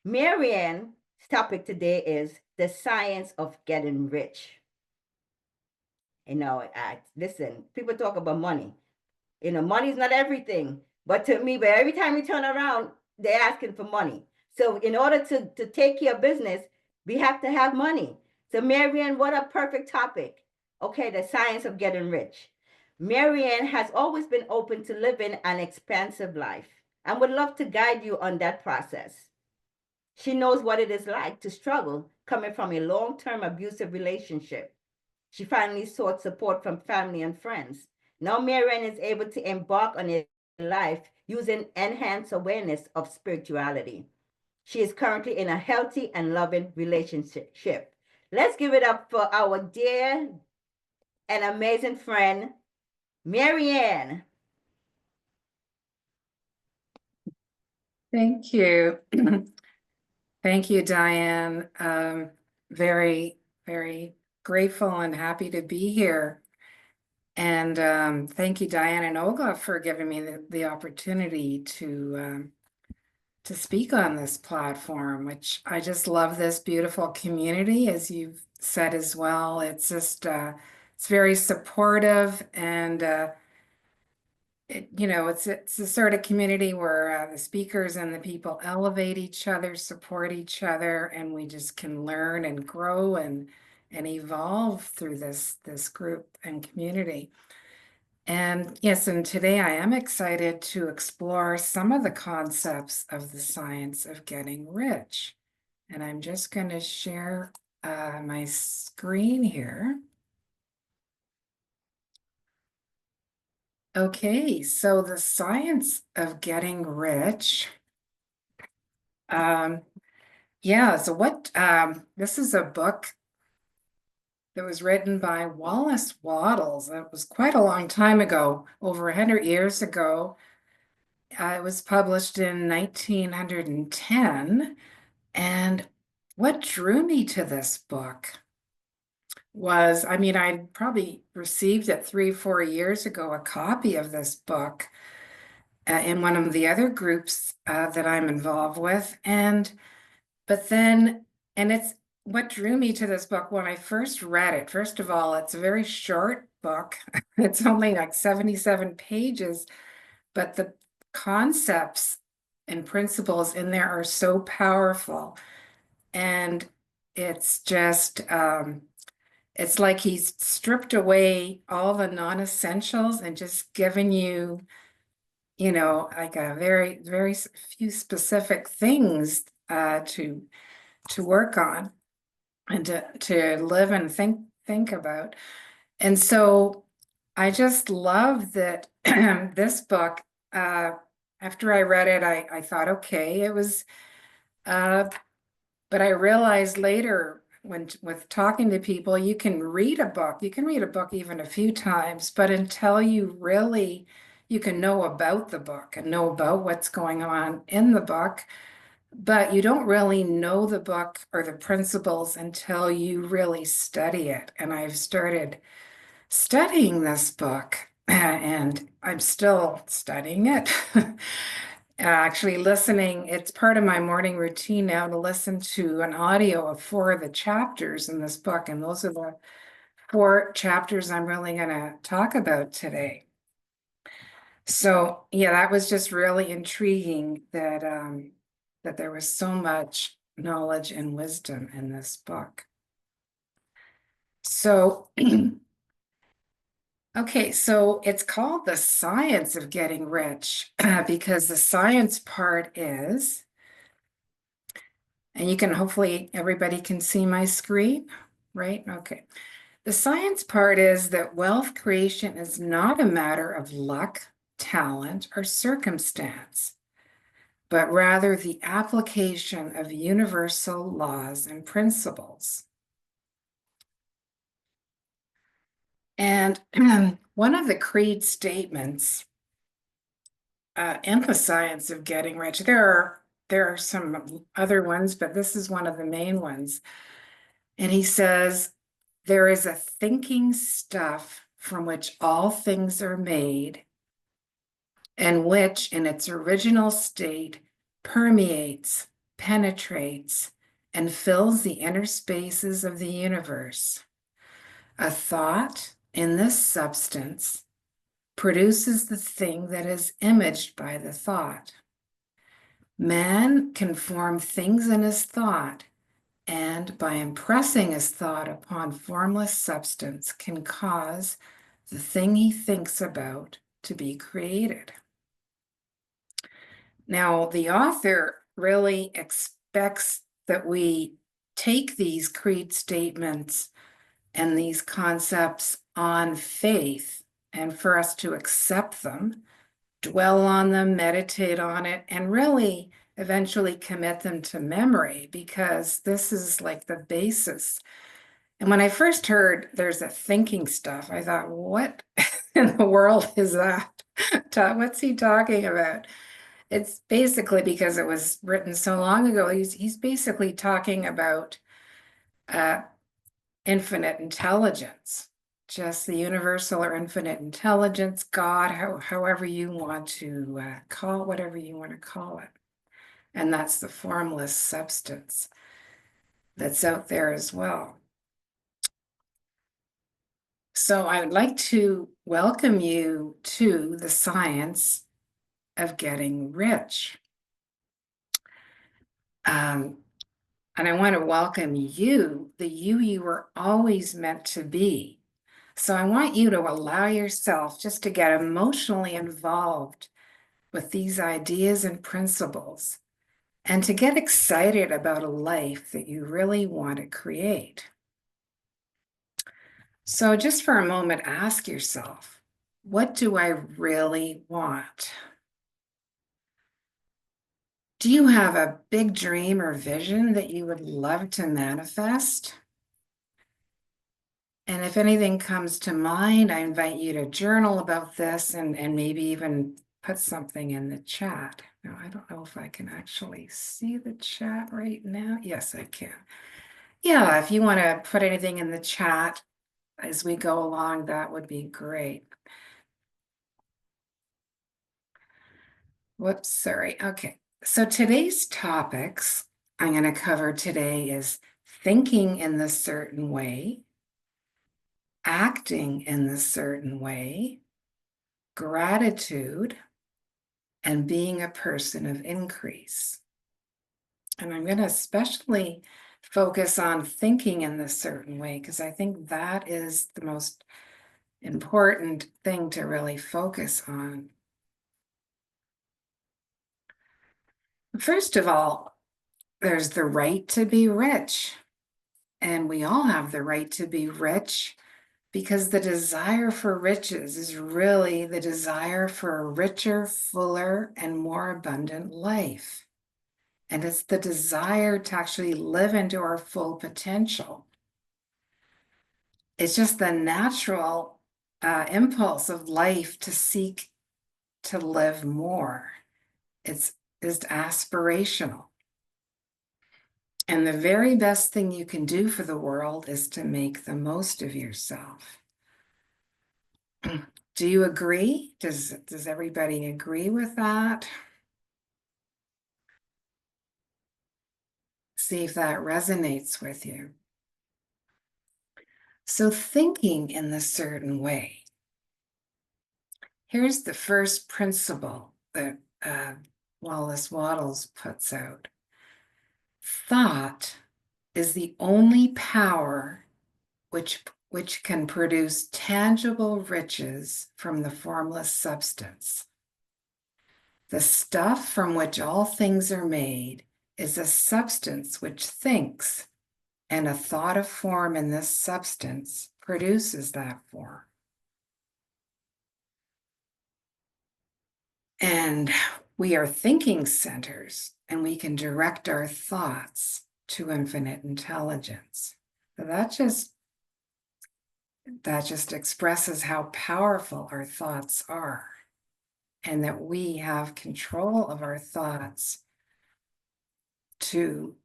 Marianne's topic today is the science of getting rich. Listen, people talk about money. Money is not everything, but every time you turn around, they're asking for money. So in order to take care of business, we have to have money. So Marianne, what a perfect topic. Okay, the science of getting rich. Marianne has always been open to living an expansive life and would love to guide you on that process. She knows what it is like to struggle coming from a long-term abusive relationship. She finally sought support from family and friends. Now Marianne is able to embark on a life using enhanced awareness of spirituality. She is currently in a healthy and loving relationship. Let's give it up for our dear and amazing friend, Marianne. Thank you. Thank you, Diane. Very, very grateful and happy to be here. And thank you, Diane and Olga, for giving me the opportunity to speak on this platform, which I just love this beautiful community, as you've said as well. It's just, it's very supportive and it's the sort of community where the speakers and the people elevate each other, support each other, and we just can learn and grow and evolve through this group and community. And yes, and today I am excited to explore some of the concepts of the science of getting rich. And I'm just going to share my screen here. Okay, so the science of getting rich. This is a book that was written by Wallace Wattles. It was quite a long time ago, over 100 years ago. It was published in 1910. And what drew me to this book was, I probably received it 3-4 years ago, a copy of this book in one of the other groups that I'm involved with. But then it's what drew me to this book when I first read it. First of all, it's a very short book. It's only like 77 pages, but the concepts and principles in there are so powerful. And it's just, it's like he's stripped away all the non-essentials and just given you, like a very, very few specific things to work on and to live and think about. And so I just love that this book, after I read it, I thought, okay, it was, but I realized later with talking to people, you can read a book even a few times, but until you can know about the book and know about what's going on in the book, but you don't really know the book or the principles until you really study it. And I've started studying this book and I'm still studying it. Actually listening, it's part of my morning routine now to listen to an audio of 4 of the chapters in this book. And those are the 4 chapters I'm really going to talk about today. So yeah, that was just really intriguing that that there was so much knowledge and wisdom in this book. So okay, so it's called The Science of Getting Rich because the science part is, and you can hopefully everybody can see my screen, right? Okay. The science part is that wealth creation is not a matter of luck, talent, or circumstance, but rather the application of universal laws and principles. And one of the creed statements in the science of getting rich, there are some other ones, but this is one of the main ones. And he says, there is a thinking stuff from which all things are made, and which in its original state permeates, penetrates and fills the inner spaces of the universe. A thought in this substance produces the thing that is imaged by the thought. Man can form things in his thought, and by impressing his thought upon formless substance, can cause the thing he thinks about to be created. Now, the author really expects that we take these creed statements and these concepts on faith, and for us to accept them, dwell on them, meditate on it, and really eventually commit them to memory, because this is like the basis. And when I first heard there's a thinking stuff, I thought, what in the world is that? What's he talking about? It's basically because it was written so long ago. He's basically talking about infinite intelligence, just the universal or infinite intelligence, God, however you want to call, whatever you want to call it. And that's the formless substance that's out there as well. So I would like to welcome you to the science of getting rich. And I want to welcome you, the you were always meant to be. So I want you to allow yourself just to get emotionally involved with these ideas and principles, and to get excited about a life that you really want to create. So just for a moment, ask yourself, what do I really want? Do you have a big dream or vision that you would love to manifest? And if anything comes to mind, I invite you to journal about this, and maybe even put something in the chat. Now, I don't know if I can actually see the chat right now. Yes, I can. Yeah, if you want to put anything in the chat as we go along, that would be great. Whoops, sorry. Okay, so today's topics I'm going to cover today is thinking in this certain way, acting in this certain way, gratitude, and being a person of increase. And I'm going to especially focus on thinking in this certain way, because I think that is the most important thing to really focus on. First of all, there's the right to be rich. And we all have the right to be rich, because the desire for riches is really the desire for a richer, fuller, and more abundant life. And it's the desire to actually live into our full potential. It's just the natural impulse of life to seek to live more. It's aspirational. And the very best thing you can do for the world is to make the most of yourself. Do you agree? Does everybody agree with that? See if that resonates with you. So thinking in this certain way. Here's the first principle that Wallace Wattles puts out. Thought is the only power which can produce tangible riches from the formless substance. The stuff from which all things are made is a substance which thinks, and a thought of form in this substance produces that form. And we are thinking centers, and we can direct our thoughts to infinite intelligence. So that just expresses how powerful our thoughts are, and that we have control of our thoughts to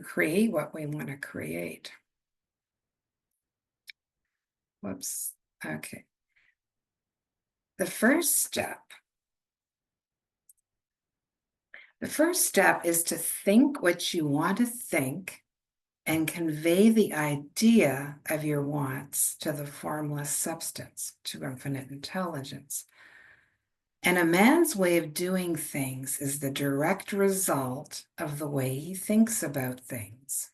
create what we want to create. Whoops. Okay. The first step The first step is to think what you want to think and convey the idea of your wants to the formless substance, to infinite intelligence. And a man's way of doing things is the direct result of the way he thinks about things.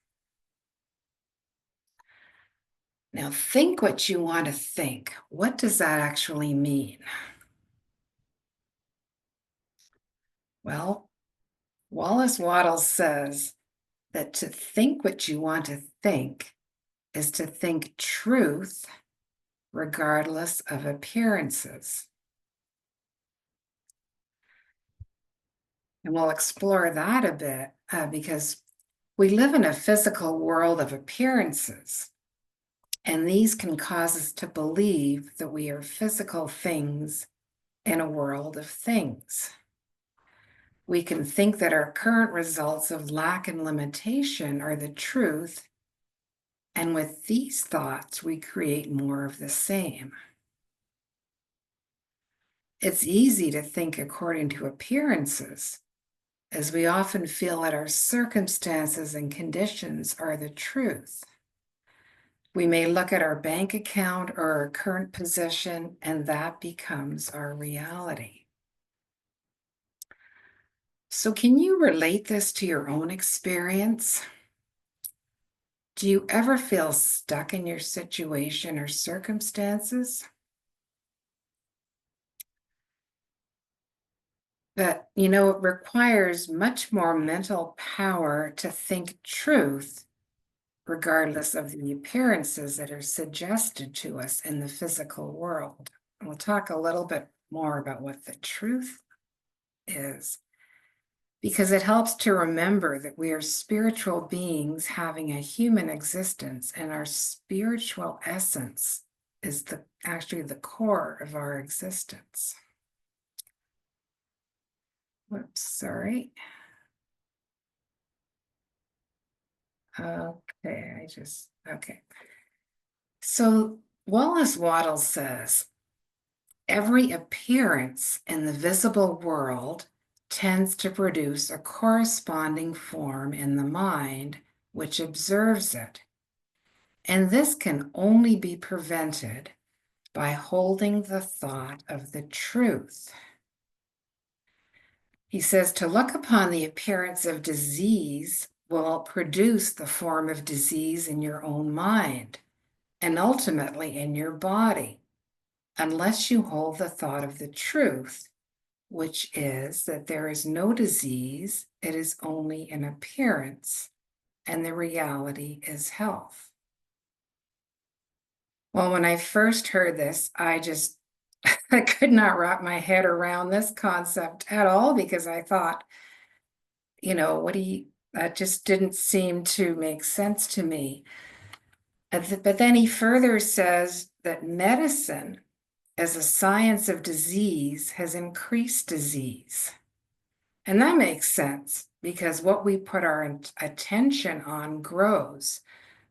Now, think what you want to think. What does that actually mean? Well, Wallace Wattles says that to think what you want to think is to think truth regardless of appearances. And we'll explore that a bit because we live in a physical world of appearances, and these can cause us to believe that we are physical things in a world of things. We can think that our current results of lack and limitation are the truth, and with these thoughts, we create more of the same. It's easy to think according to appearances, as we often feel that our circumstances and conditions are the truth. We may look at our bank account or our current position, and that becomes our reality. So, can you relate this to your own experience? Do you ever feel stuck in your situation or circumstances? But, it requires much more mental power to think truth, regardless of the appearances that are suggested to us in the physical world. And we'll talk a little bit more about what the truth is, because it helps to remember that we are spiritual beings having a human existence, and our spiritual essence is actually the core of our existence. Whoops, sorry. Okay, okay. So Wallace Wattles says, every appearance in the visible world tends to produce a corresponding form in the mind which observes it. And this can only be prevented by holding the thought of the truth. He says to look upon the appearance of disease will produce the form of disease in your own mind and ultimately in your body, unless you hold the thought of the truth, which is that there is no disease, it is only an appearance, and the reality is health. Well, when I first heard this, I could not wrap my head around this concept at all, because I thought, that just didn't seem to make sense to me. But then he further says that medicine, as a science of disease, has increased disease. And that makes sense, because what we put our attention on grows.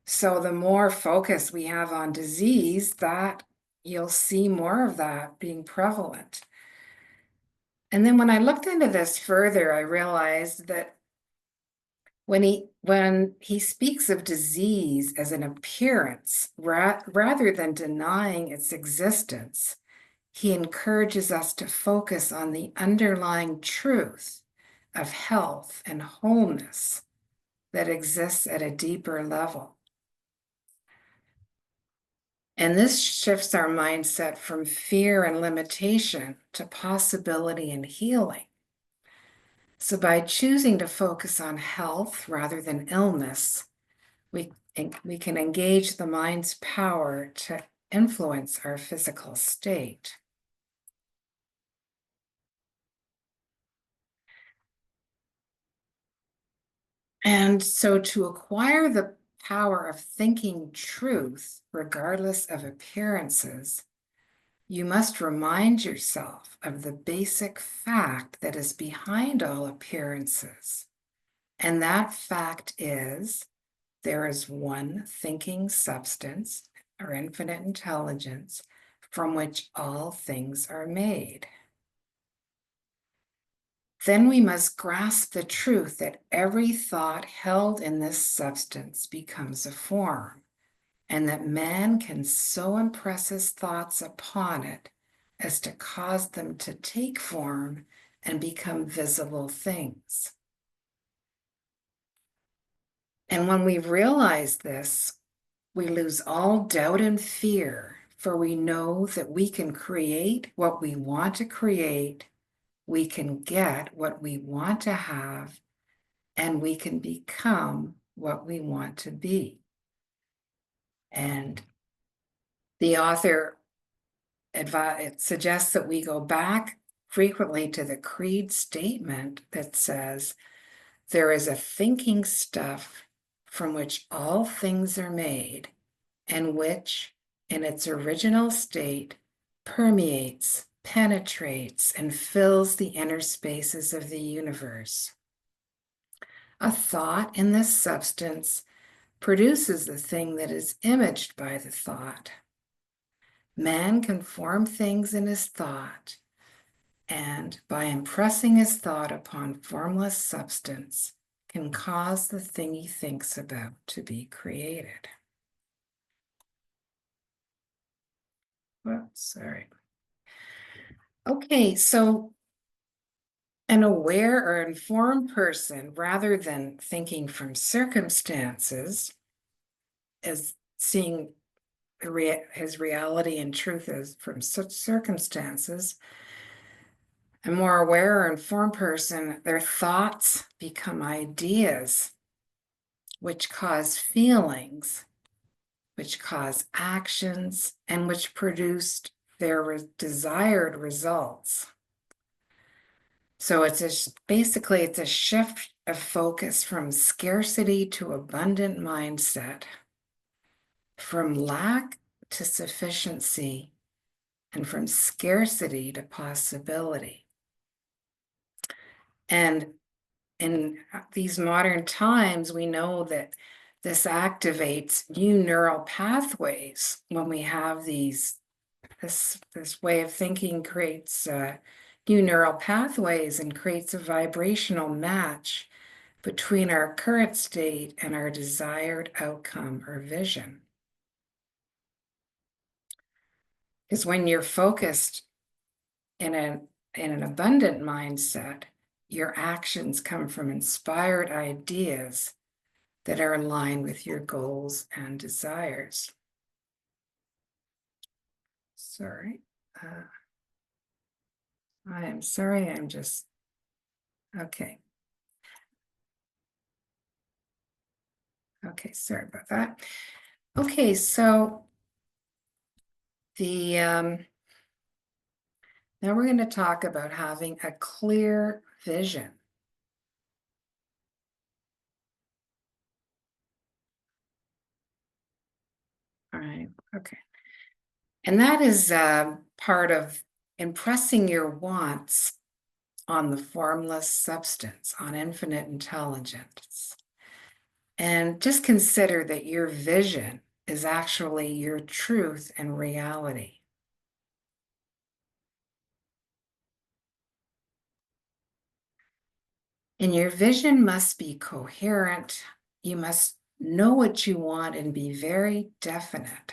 So the more focus we have on disease, that you'll see more of that being prevalent. And then when I looked into this further, I realized that when he speaks of disease as an appearance, rather than denying its existence, he encourages us to focus on the underlying truth of health and wholeness that exists at a deeper level. And this shifts our mindset from fear and limitation to possibility and healing. So by choosing to focus on health rather than illness, we can engage the mind's power to influence our physical state. And so to acquire the power of thinking truth, regardless of appearances, you must remind yourself of the basic fact that is behind all appearances. And that fact is there is one thinking substance, or infinite intelligence, from which all things are made. then we must grasp the truth that every thought held in this substance becomes a form, and that man can so impress his thoughts upon it as to cause them to take form and become visible things. And when we realize this, we lose all doubt and fear, for we know that we can create what we want to create, we can get what we want to have, and we can become what we want to be. And the author suggests that we go back frequently to the creed statement that says, there is a thinking stuff from which all things are made, and which, in its original state, permeates, penetrates, and fills the inner spaces of the universe. A thought in this substance produces the thing that is imaged by the thought. Man can form things in his thought, and by impressing his thought upon formless substance, can cause the thing he thinks about to be created. Whoops, sorry. Okay, so an aware or informed person, rather than thinking from circumstances, is seeing his reality and truth as from such circumstances. A more aware or informed person, their thoughts become ideas, which cause feelings, which cause actions, and which produced their desired results. So basically it's a shift of focus from scarcity to abundant mindset, from lack to sufficiency, and from scarcity to possibility. And in these modern times, we know that this activates new neural pathways when we have this way of thinking creates new neural pathways and creates a vibrational match between our current state and our desired outcome or vision. Because when you're focused in an abundant mindset, your actions come from inspired ideas that are aligned with your goals and desires. Sorry. I am sorry, I'm just, okay. Okay, sorry about that. Okay, so now we're going to talk about having a clear vision. All right, okay. And that is part of impressing your wants on the formless substance, on infinite intelligence. And just consider that your vision is actually your truth and reality. And your vision must be coherent. You must know what you want and be very definite.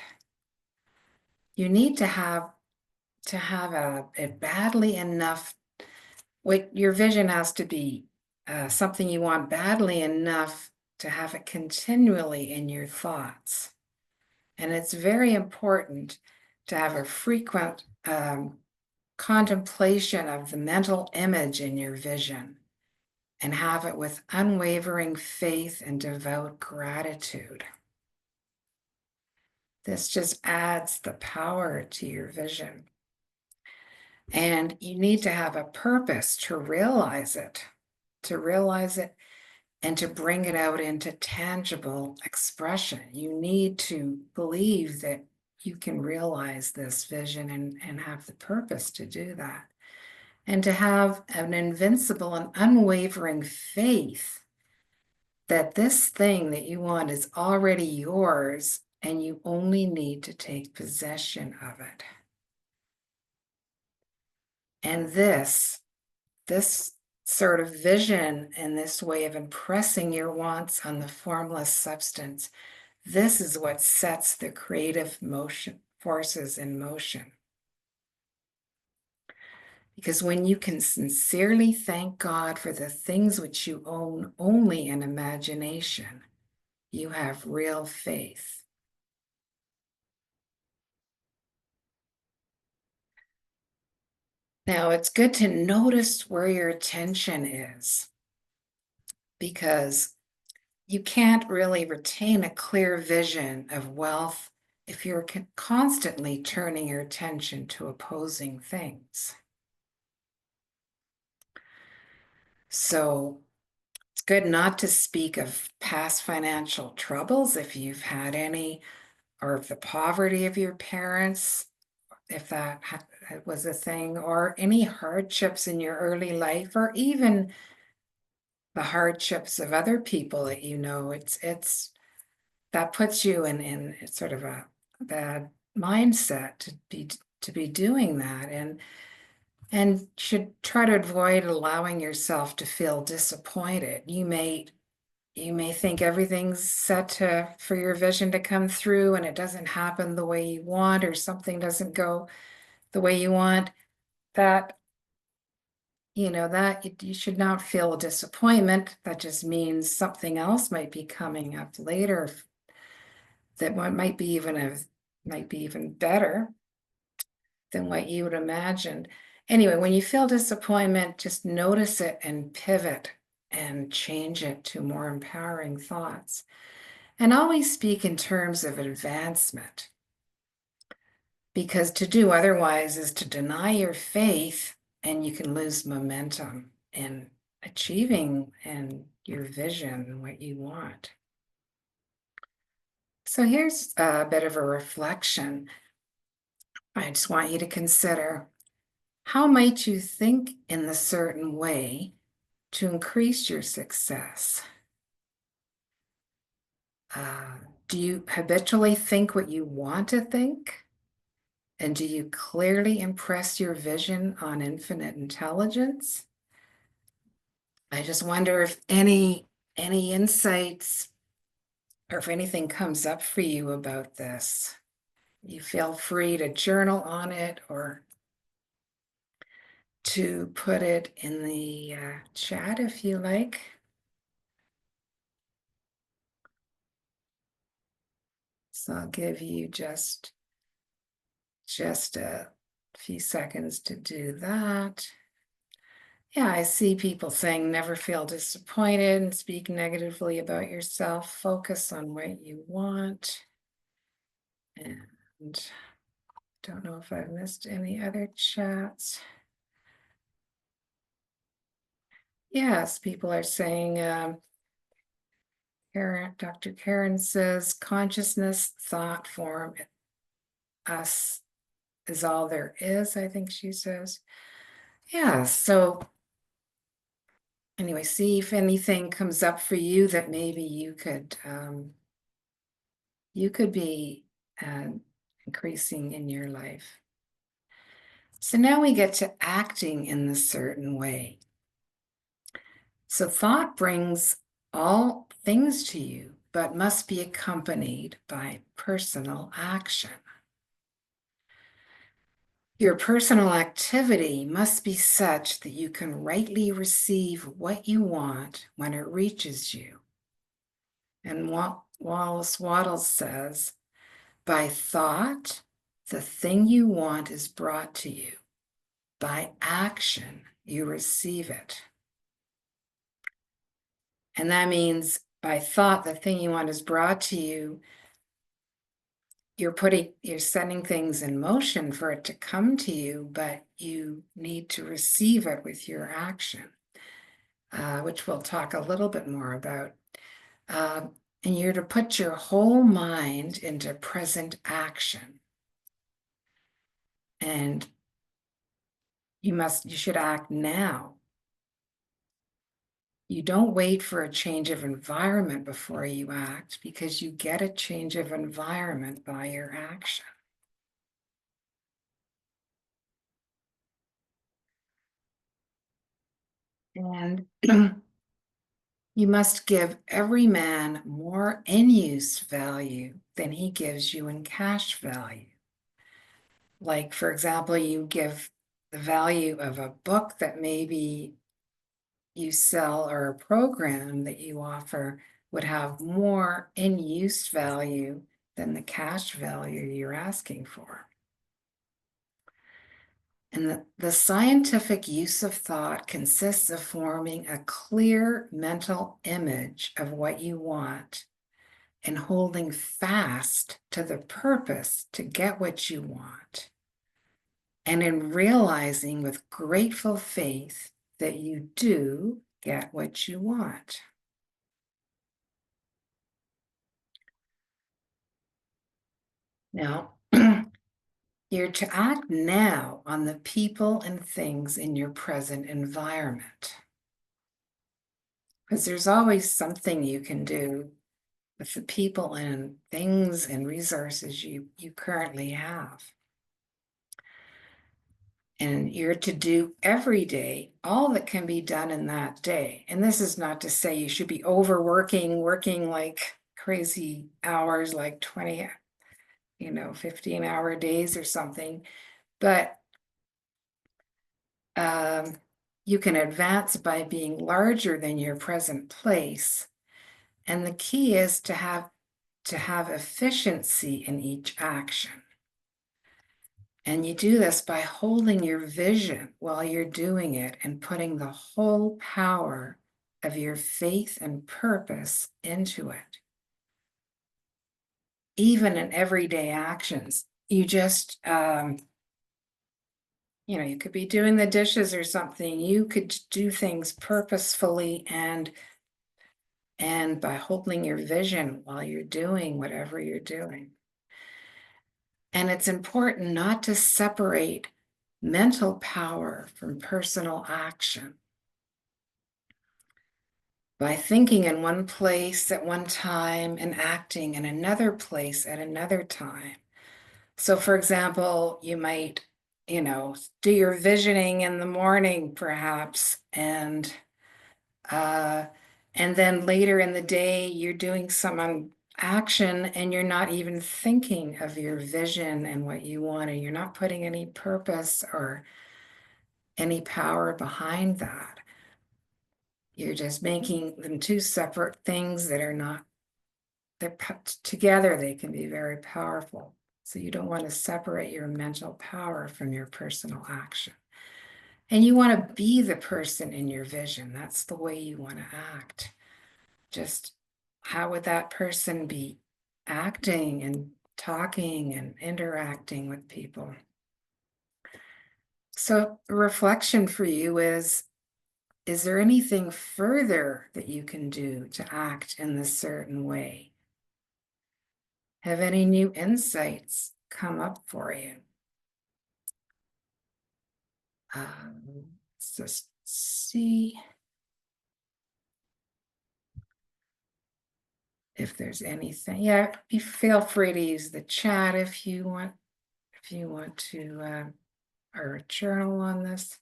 You need to have it badly enough. What your vision has to be something you want badly enough to have it continually in your thoughts. And it's very important to have a frequent contemplation of the mental image in your vision and have it with unwavering faith and devout gratitude. This just adds the power to your vision. And you need to have a purpose to realize it and to bring it out into tangible expression. You need to believe that you can realize this vision and have the purpose to do that. And to have an invincible and unwavering faith that this thing that you want is already yours and you only need to take possession of it. And this sort of vision and this way of impressing your wants on the formless substance, this is what sets the creative motion forces in motion. Because when you can sincerely thank God for the things which you own only in imagination, you have real faith. Now, it's good to notice where your attention is, because you can't really retain a clear vision of wealth if you're constantly turning your attention to opposing things. So it's good not to speak of past financial troubles if you've had any, or of the poverty of your parents, if that was a thing, or any hardships in your early life, or even the hardships of other people that you know. It's that puts you in sort of a bad mindset to be doing that, and should try to avoid allowing yourself to feel disappointed. You may think everything's set for your vision to come through and it doesn't happen the way you want, or something doesn't go the way you want. That you should not feel disappointment. That just means something else might be coming up later that might be even better than what you would imagine. Anyway, when you feel disappointment, just notice it and pivot and change it to more empowering thoughts. And always speak in terms of advancement, because to do otherwise is to deny your faith, and you can lose momentum in achieving and your vision and what you want. So here's a bit of a reflection. I just want you to consider, how might you think in a certain way to increase your success? Do you habitually think what you want to think? And do you clearly impress your vision on infinite intelligence? I just wonder if any insights, or if anything comes up for you about this. You feel free to journal on it, or to put it in the chat if you like. So I'll give you just a few seconds to do that. Yeah, I see people saying never feel disappointed and speak negatively about yourself. Focus on what you want. And don't know if I've missed any other chats. Yes, people are saying, Dr. Karen says, consciousness, thought form, us is all there is, I think she says. Yeah, so anyway, see if anything comes up for you that maybe you could be increasing in your life. So now we get to acting in a certain way. So thought brings all things to you, but must be accompanied by personal action. Your personal activity must be such that you can rightly receive what you want when it reaches you. And Wallace Wattles says, by thought, the thing you want is brought to you. By action, you receive it. And that means by thought, the thing you want is brought to you. You're sending things in motion for it to come to you, but you need to receive it with your action, which we'll talk a little bit more about. And you're to put your whole mind into present action. And you should act now. You don't wait for a change of environment before you act, because you get a change of environment by your action. And you must give every man more in-use value than he gives you in cash value. Like, for example, you give the value of a book that maybe you sell or a program that you offer would have more in-use value than the cash value you're asking for. And the scientific use of thought consists of forming a clear mental image of what you want and holding fast to the purpose to get what you want. And in realizing with grateful faith that you do get what you want. Now, you're to act now on the people and things in your present environment. Because there's always something you can do with the people and things and resources you currently have. And you're to do every day all that can be done in that day. And this is not to say you should be overworking, working like crazy hours, like 20, 15-hour days or something. But you can advance by being larger than your present place. And the key is to have efficiency in each action. And you do this by holding your vision while you're doing it and putting the whole power of your faith and purpose into it. Even in everyday actions, you just, you could be doing the dishes or something. You could do things purposefully and by holding your vision while you're doing whatever you're doing. And it's important not to separate mental power from personal action. By thinking in one place at one time and acting in another place at another time. So, for example, you might, do your visioning in the morning, perhaps, and then later in the day, you're doing some action and you're not even thinking of your vision and what you want, and you're not putting any purpose or any power behind that. You're just making them two separate things that are not, they're put together, they can be very powerful. So you don't want to separate your mental power from your personal action. And you want to be the person in your vision. That's the way you want to act. Just how would that person be acting and talking and interacting with people? So reflection for you is there anything further that you can do to act in this certain way? Have any new insights come up for you? Let's just see if there's anything. Yeah, feel free to use the chat if you want to, or a journal on this.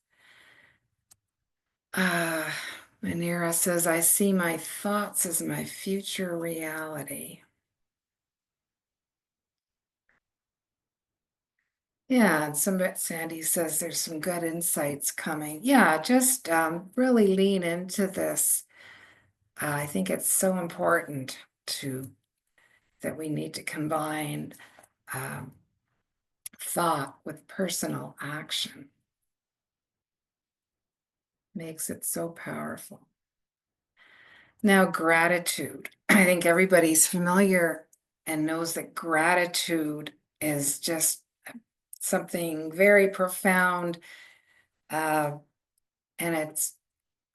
Manira says, I see my thoughts as my future reality. Yeah, and Sandy says there's some good insights coming. Yeah, just really lean into this. I think it's so important that we need to combine thought with personal action. Makes it so powerful. Now, gratitude. I think everybody's familiar and knows that gratitude is just something very profound, and it's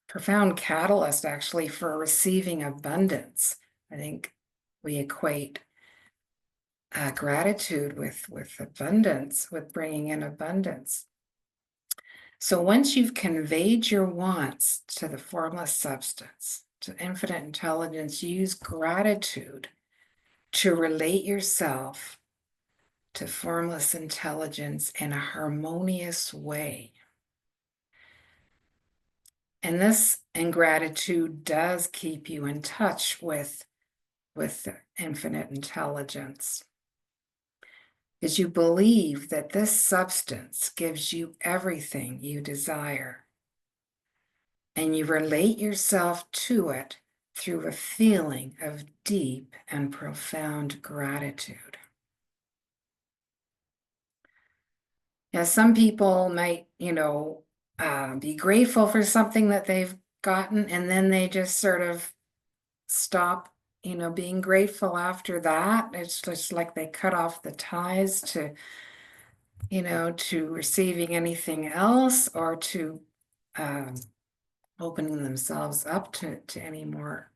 profound catalyst actually for receiving abundance. I think we equate gratitude with abundance, with bringing in abundance. So once you've conveyed your wants to the formless substance, to infinite intelligence, use gratitude to relate yourself to formless intelligence in a harmonious way. And gratitude does keep you in touch with infinite intelligence. Is you believe that this substance gives you everything you desire, and you relate yourself to it through a feeling of deep and profound gratitude. Now, some people might, be grateful for something that they've gotten, and then they just sort of stop, being grateful after that. It's just like they cut off the ties to receiving anything else, or to opening themselves up to any more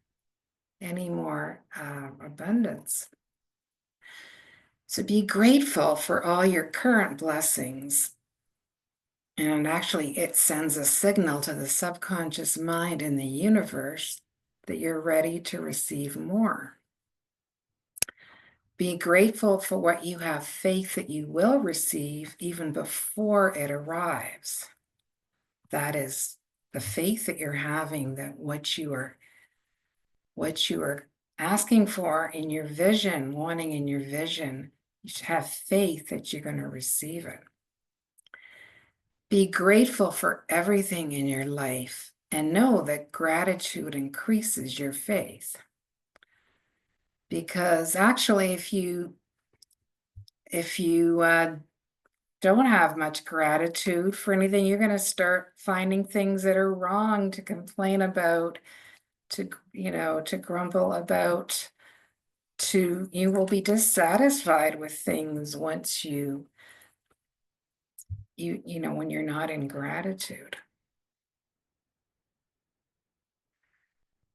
abundance. So be grateful for all your current blessings. And actually, it sends a signal to the subconscious mind in the universe that you're ready to receive more. Be grateful for what you have faith that you will receive even before it arrives. That is the faith that you're having, that what you are asking for in your vision, wanting in your vision, you should have faith that you're going to receive it. Be grateful for everything in your life and know that gratitude increases your faith. Because actually, if you don't have much gratitude for anything, you're going to start finding things that are wrong to complain about, to grumble about. You will be dissatisfied with things once when you're not in gratitude.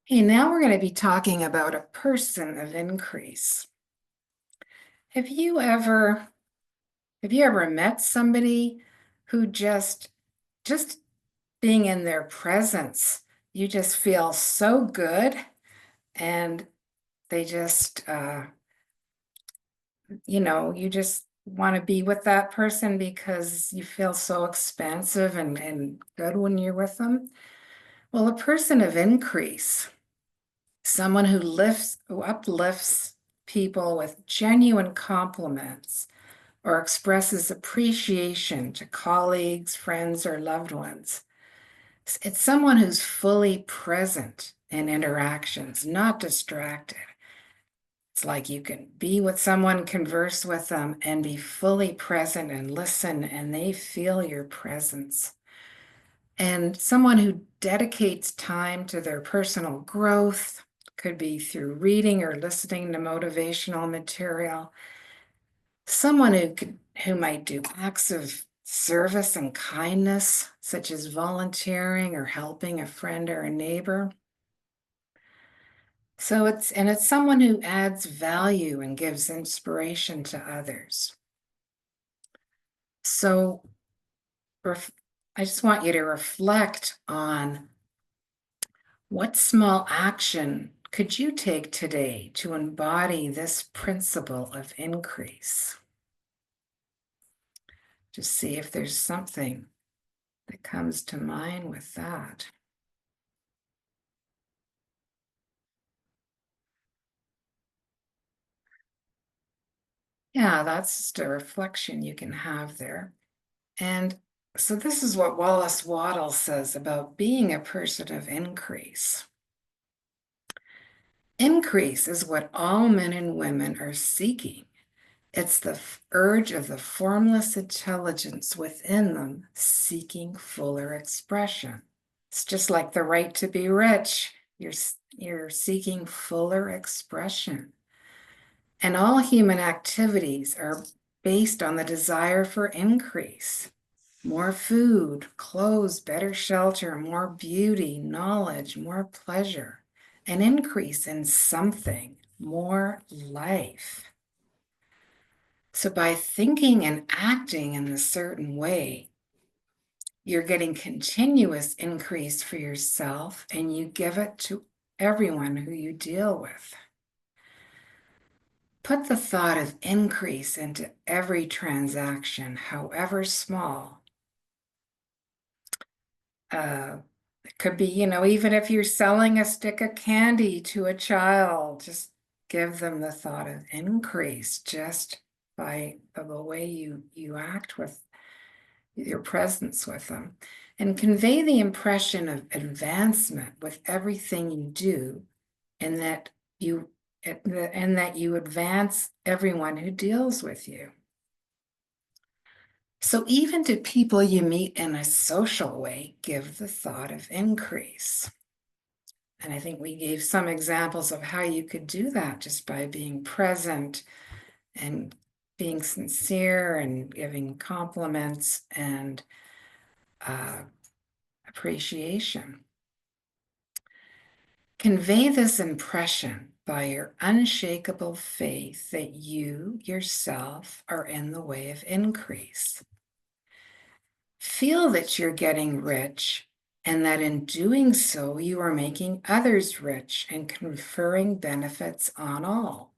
Okay, now we're going to be talking about a person of increase. Have you ever met somebody who just being in their presence, you just feel so good, and they just you just want to be with that person because you feel so expansive and good when you're with them? Well, a person of increase, someone who uplifts people with genuine compliments or expresses appreciation to colleagues, friends, or loved ones. It's someone who's fully present in interactions, not distracted. It's like you can be with someone, converse with them, and be fully present and listen, and they feel your presence. And someone who dedicates time to their personal growth, could be through reading or listening to motivational material. Someone who might do acts of service and kindness, such as volunteering or helping a friend or a neighbor. So it's someone who adds value and gives inspiration to others. So I just want you to reflect on what small action could you take today to embody this principle of increase. Just see if there's something that comes to mind with that. Yeah, that's just a reflection you can have there. And so this is what Wallace Wattles says about being a person of increase. Increase is what all men and women are seeking. It's the urge of the formless intelligence within them seeking fuller expression. It's just like the right to be rich. You're seeking fuller expression. And all human activities are based on the desire for increase. More food, clothes, better shelter, more beauty, knowledge, more pleasure, an increase in something, more life. So by thinking and acting in a certain way, you're getting continuous increase for yourself, and you give it to everyone who you deal with. Put the thought of increase into every transaction, however small. It could be, even if you're selling a stick of candy to a child, just give them the thought of increase just by the way you act with your presence with them, and convey the impression of advancement with everything you do, and that you advance everyone who deals with you. So even to people you meet in a social way, give the thought of increase. And I think we gave some examples of how you could do that just by being present and being sincere and giving compliments and appreciation. Convey this impression by your unshakable faith that you yourself are in the way of increase. Feel that you're getting rich, and that in doing so, you are making others rich and conferring benefits on all.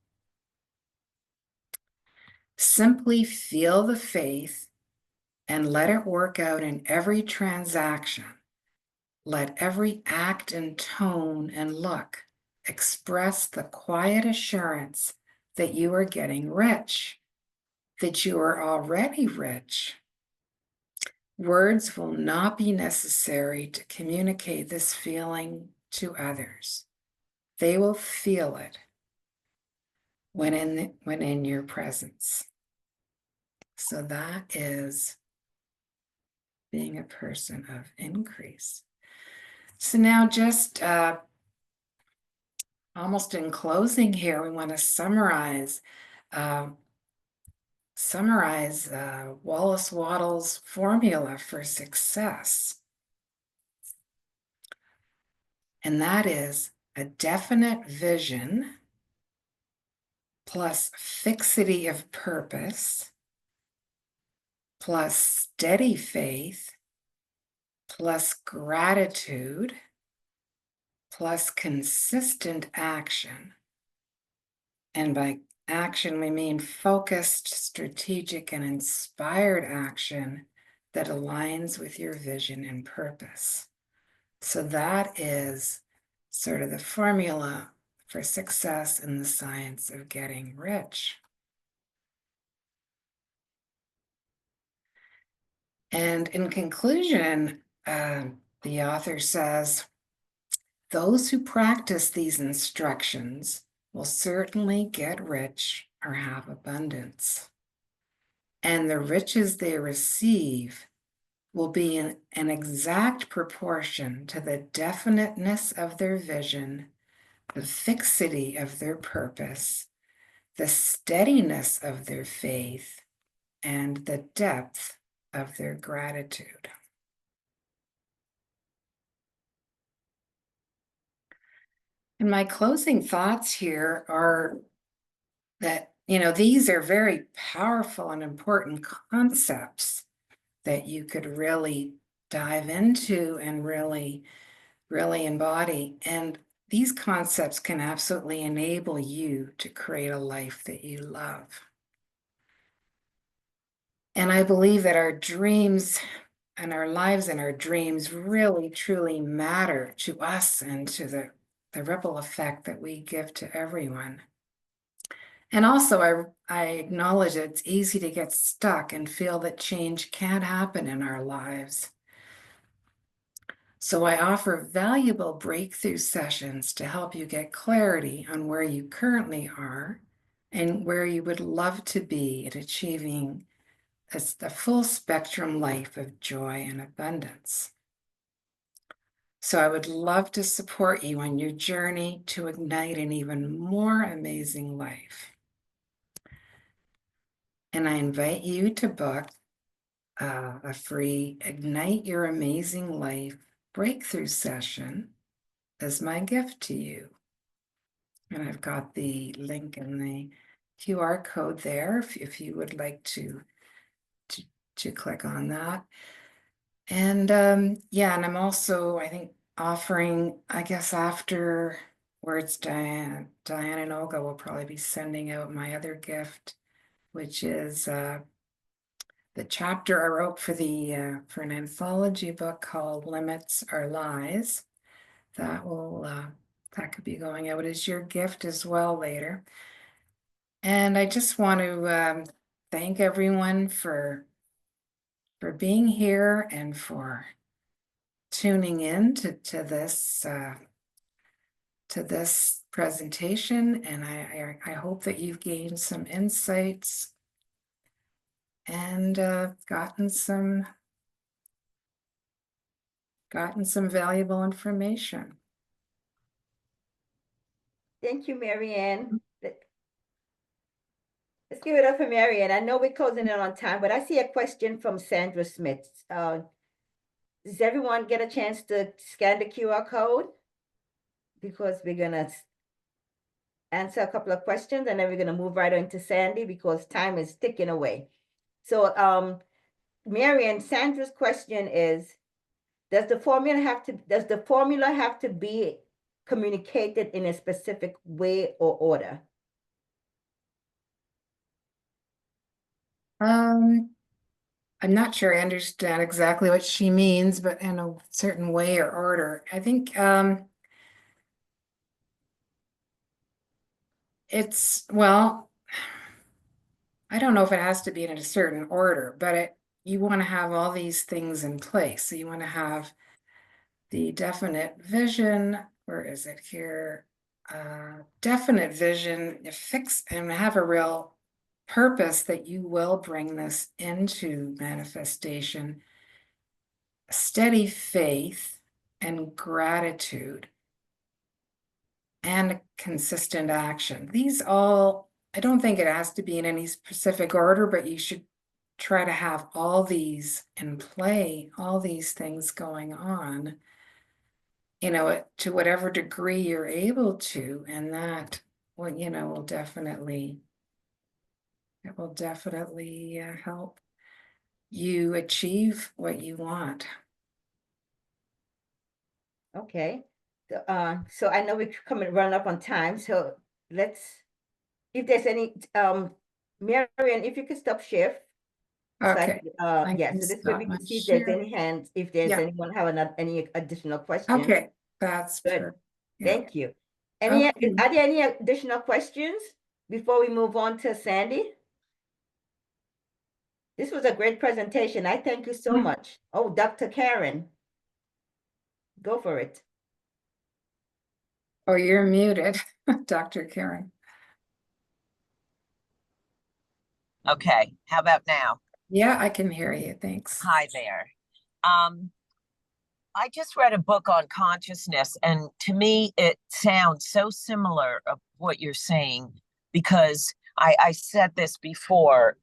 Simply feel the faith and let it work out in every transaction. Let every act and tone and look express the quiet assurance that you are getting rich, that you are already rich. Words will not be necessary to communicate this feeling to others. They will feel it when in your presence. So that is being a person of increase. So now just almost in closing here, we want to summarize Wallace Wattles' formula for success. And that is a definite vision plus fixity of purpose plus steady faith plus gratitude plus consistent action. And by action, we mean focused, strategic, and inspired action that aligns with your vision and purpose. So that is sort of the formula for success in the science of getting rich. And in conclusion, the author says, those who practice these instructions will certainly get rich or have abundance. And the riches they receive will be in an exact proportion to the definiteness of their vision, the fixity of their purpose, the steadiness of their faith, and the depth of their gratitude. And my closing thoughts here are that, these are very powerful and important concepts that you could really dive into and really, really embody. And these concepts can absolutely enable you to create a life that you love. And I believe that our dreams and our lives and our dreams really, truly matter to us and to the ripple effect that we give to everyone. And also, I acknowledge it's easy to get stuck and feel that change can't happen in our lives. So I offer valuable breakthrough sessions to help you get clarity on where you currently are and where you would love to be at achieving a full spectrum life of joy and abundance. So I would love to support you on your journey to ignite an even more amazing life. And I invite you to book a free Ignite Your Amazing Life breakthrough session as my gift to you. And I've got the link in the QR code there if you would like to click on that. And yeah, and I'm also, I think, offering, I guess afterwards, Diane and Olga will probably be sending out my other gift, which is the chapter I wrote for for an anthology book called Limits Are Lies. That will that could be going out as your gift as well later. And I just want to thank everyone for being here and for tuning in to this presentation. And I hope that you've gained some insights and gotten some valuable information. Thank you, Marianne. Let's give it up for Marianne. I know we're closing in on time, but I see a question from Sandra Smith. Does everyone get a chance to scan the QR code? Because we're gonna answer a couple of questions and then we're gonna move right into Sandy because time is ticking away. So Marianne, Sandra's question is, does the formula have to be communicated in a specific way or order? I'm not sure I understand exactly what she means, but in a certain way or order. I think it's, well, I don't know if it has to be in a certain order, but you want to have all these things in place. So you want to have the definite vision. Where is it here? Definite vision, fix and have a real purpose that you will bring this into manifestation. Steady faith and gratitude and consistent action. These all, I don't think it has to be in any specific order, but you should try to have all these in play, all these things going on, you know, to whatever degree you're able to, and that will, you know, will definitely help you achieve what you want. Okay. So I know we're coming run up on time, so let's, if there's any, Marianne, if you could stop share. So Okay. I yeah, can so this way stop we my can see if there's share. any hands, if there's Yeah. anyone have any additional questions. Okay, that's Good. perfect. Yeah. Thank you. Any, Okay. are there any additional questions before we move on to Sandy? This was a great presentation. I thank you so much. Oh, Dr. Karen, go for it. Oh, you're muted, Dr. Karen. Okay, how about now? Yeah, I can hear you. Thanks. Hi there. I just read a book on consciousness, and to me, it sounds so similar of what you're saying because I said this before.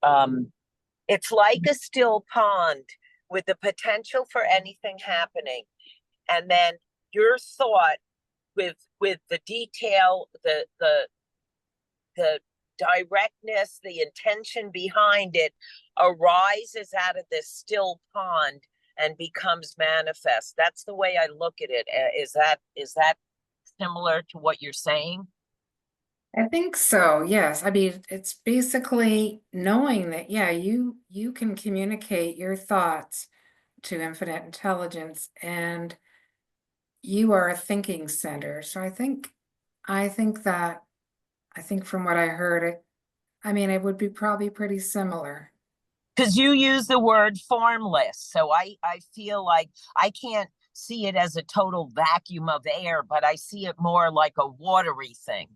It's like a still pond with the potential for anything happening, and then your thought with the detail, the directness, the intention behind it arises out of this still pond and becomes manifest. That's the way I look at it. Is that similar to what you're saying? I think so. Yes. I mean, it's basically knowing that, yeah, you can communicate your thoughts to infinite intelligence, and you are a thinking center. So I think from what I heard, I mean, it would be probably pretty similar. Because you use the word formless, so I feel like I can't see it as a total vacuum of air, but I see it more like a watery thing.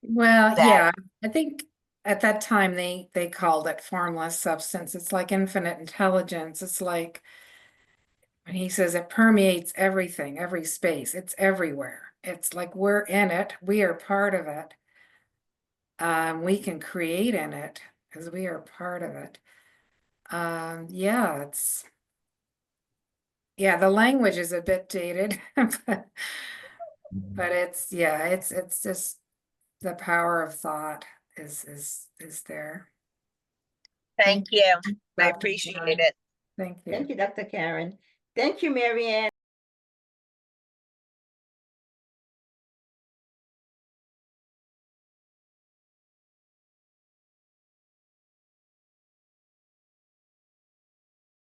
Well, yeah, I think at that time they called it formless substance. It's like infinite intelligence. It's like when he says it permeates everything, every space. It's everywhere. It's like we're in it. We are part of it. We can create in it because we are part of it. Yeah, the language is a bit dated, but it's just the power of thought is there. Thank you. I Dr. appreciate Karen. it. Thank you. Thank you, Dr. Karen. Thank you, Marianne.